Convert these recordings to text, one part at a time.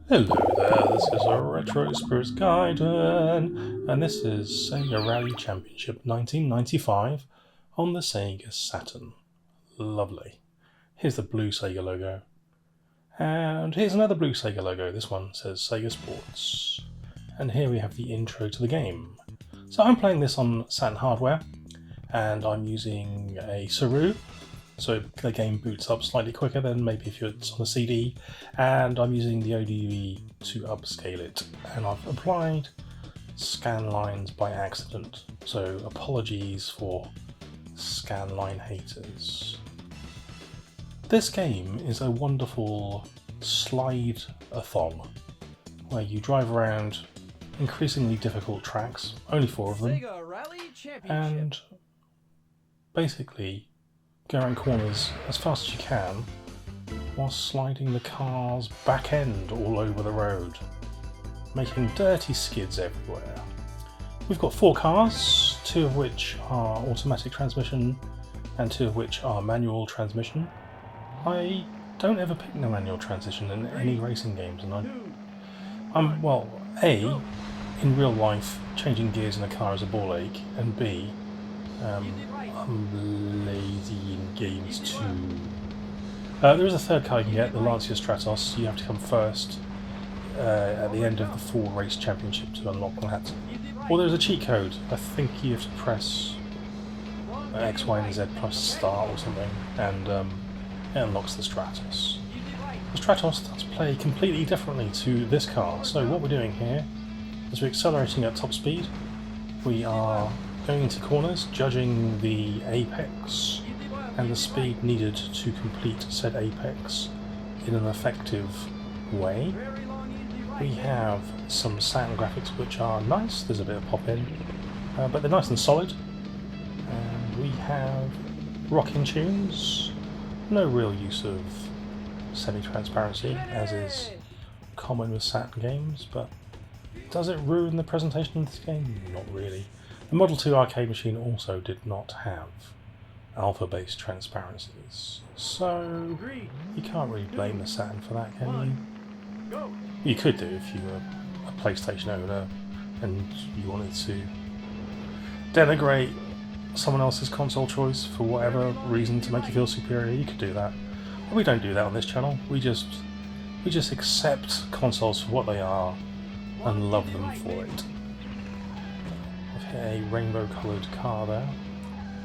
Hello there, this is a Retro Spirits Gaiden, and this is Sega Rally Championship 1995 on the Sega Saturn. Lovely. Here's the blue Sega logo. And here's another blue Sega logo. This one says Sega Sports. And here we have the intro to the game. So I'm playing this on Saturn hardware, and I'm using a Saru. So the game boots up slightly quicker than maybe if it's on a CD, and I'm using the ODE to upscale it, and I've applied scan lines by accident, so apologies for scan line haters. This game is a wonderful slide-a-thon where you drive around increasingly difficult tracks, only 4 of them, Sega Rally Championship. and basically go around corners as fast as you can while sliding the car's back end all over the road, making dirty skids everywhere. We've got 4 cars, 2 of which are automatic transmission and 2 of which are manual transmission. I don't ever pick the manual transmission in any racing games, and in real life, changing gears in a car is a ball ache, and B, I'm lazy in games too. There is a third car you can get, the Lancia Stratos. You have to come first at the end of the full race championship to unlock that. Or there's a cheat code. I think you have to press X, Y, and Z plus start or something, and it unlocks the Stratos. The Stratos does play completely differently to this car. So what we're doing here is we're accelerating at top speed. We are going into corners, judging the apex and the speed needed to complete said apex in an effective way. We have some sound graphics which are nice, there's a bit of pop in, but they're nice and solid. And we have rocking tunes, no real use of semi-transparency as is common with Saturn games, but does it ruin the presentation of this game? Not really. The Model 2 arcade machine also did not have alpha-based transparencies, so you can't really blame the Saturn for that, can you? You could do if you were a PlayStation owner and you wanted to denigrate someone else's console choice for whatever reason to make you feel superior. You could do that. But we don't do that on this channel. We just accept consoles for what they are and love them for it. A rainbow-coloured car there.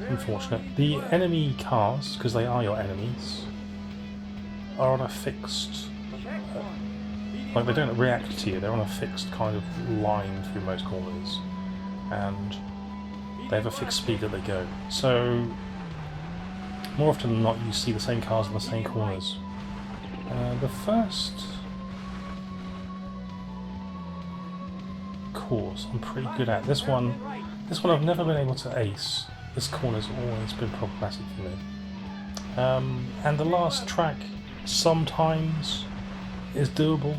Unfortunate. The enemy cars, because they are your enemies, are on a fixed... like they don't react to you, they're on a fixed kind of line through most corners. And they have a fixed speed that they go. So, more often than not, you see the same cars in the same corners. The first course I'm pretty good at. This one I've never been able to ace. This corner's always been problematic for me. And the last track sometimes is doable.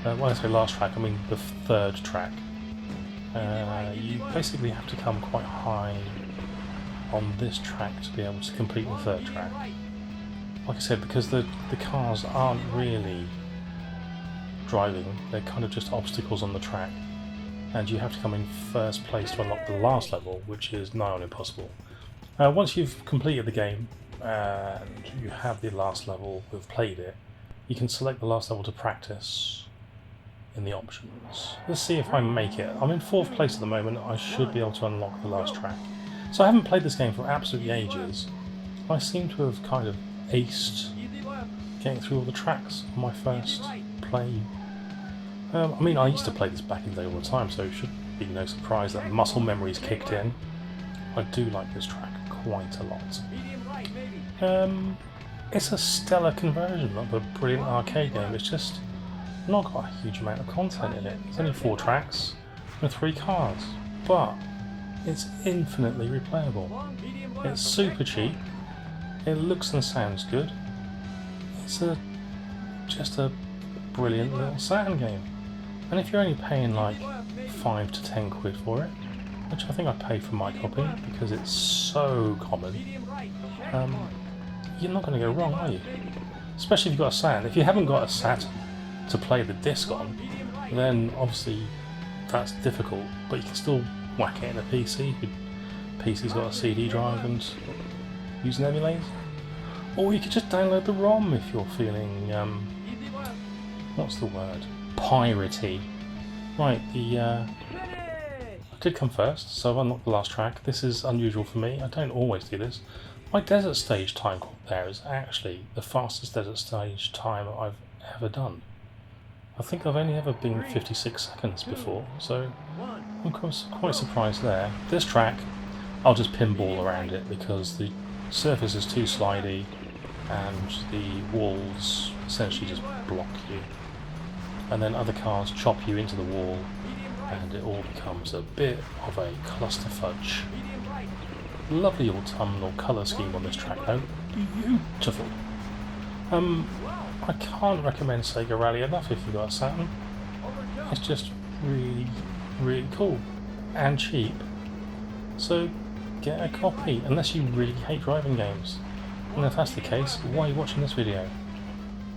When I say last track, I mean the third track. You basically have to come quite high on this track to be able to complete the third track. Like I said, because the cars aren't really driving, they're kind of just obstacles on the track, and you have to come in first place to unlock the last level, which is nigh on impossible. Once you've completed the game and you have the last level, you've played it, you can select the last level to practice in the options. Let's see if I make it. I'm in 4th place at the moment. I should be able to unlock the last track. So I haven't played this game for absolutely ages. I seem to have kind of aced getting through all the tracks on my first play. I mean, I used to play this back in the day all the time, so it should be no surprise that muscle memory's kicked in. I do like this track quite a lot. It's a stellar conversion of a brilliant arcade game. It's just not got a huge amount of content in it. There's only 4 tracks and 3 cars, but it's infinitely replayable. It's super cheap. It looks and sounds good. It's just a brilliant little Saturn game. And if you're only paying like 5 to 10 quid for it, which I think I paid for my copy because it's so common, you're not going to go wrong, are you? Especially if you've got a Saturn. If you haven't got a Saturn, to play the disc on, then obviously that's difficult, but you can still whack it in a PC. PC's got a CD drive and use an emulator. Or you could just download the ROM if you're feeling, what's the word? Piratey. Right, I did come first, so I've unlocked the last track. This is unusual for me, I don't always do this. My desert stage time there is actually the fastest desert stage time I've ever done. I think I've only ever been 56 seconds before, so I'm quite surprised there. This track, I'll just pinball around it because the surface is too slidey and the walls essentially just block you. And then other cars chop you into the wall and it all becomes a bit of a clusterfudge. Lovely autumnal colour scheme on this track though, beautiful. I can't recommend Sega Rally enough if you've got a Saturn. It's just really, really cool and cheap. So get a copy, unless you really hate driving games. And if that's the case, why are you watching this video?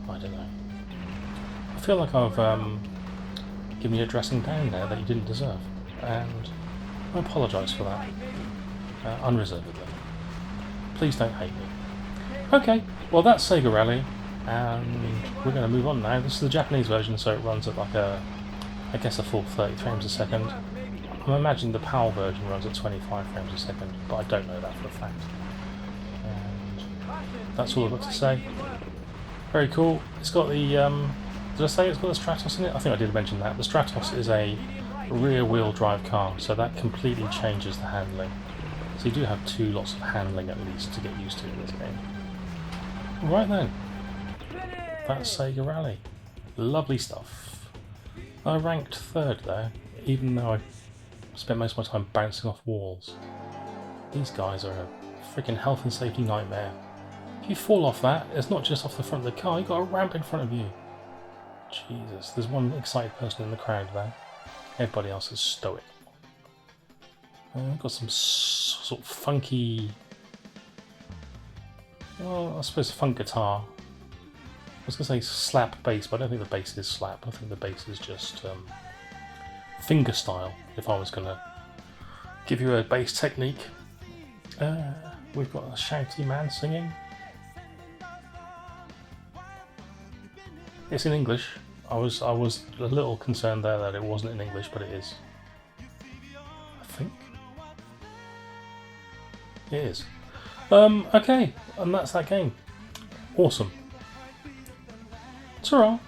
I don't know. I feel like I've given you a dressing down there that you didn't deserve, and I apologise for that, unreservedly. Please don't hate me. Okay, well that's Sega Rally, and we're going to move on now. This is the Japanese version, so it runs at like I guess a full 30 frames a second. I imagine the PAL version runs at 25 frames a second, but I don't know that for a fact. And that's all I've got to say. Very cool. It's got the, did I say it's got the Stratos in it? I think I did mention that. The Stratos is a rear-wheel drive car, so that completely changes the handling. So you do have two lots of handling at least to get used to in this game. Right then, that's Sega Rally. Lovely stuff. I ranked third there, even though I spent most of my time bouncing off walls. These guys are a freaking health and safety nightmare. If you fall off that, it's not just off the front of the car, you've got a ramp in front of you. Jesus, there's one excited person in the crowd there. Everybody else is stoic. I've got some sort of funky, well, I suppose funk guitar. I was going to say slap bass, but I don't think the bass is slap. I think the bass is just finger style, if I was going to give you a bass technique. We've got a shouty man singing. It's in English. I was a little concerned there that it wasn't in English, but it is. I think. It is. Okay, and that's that game. Awesome. Ta-ra!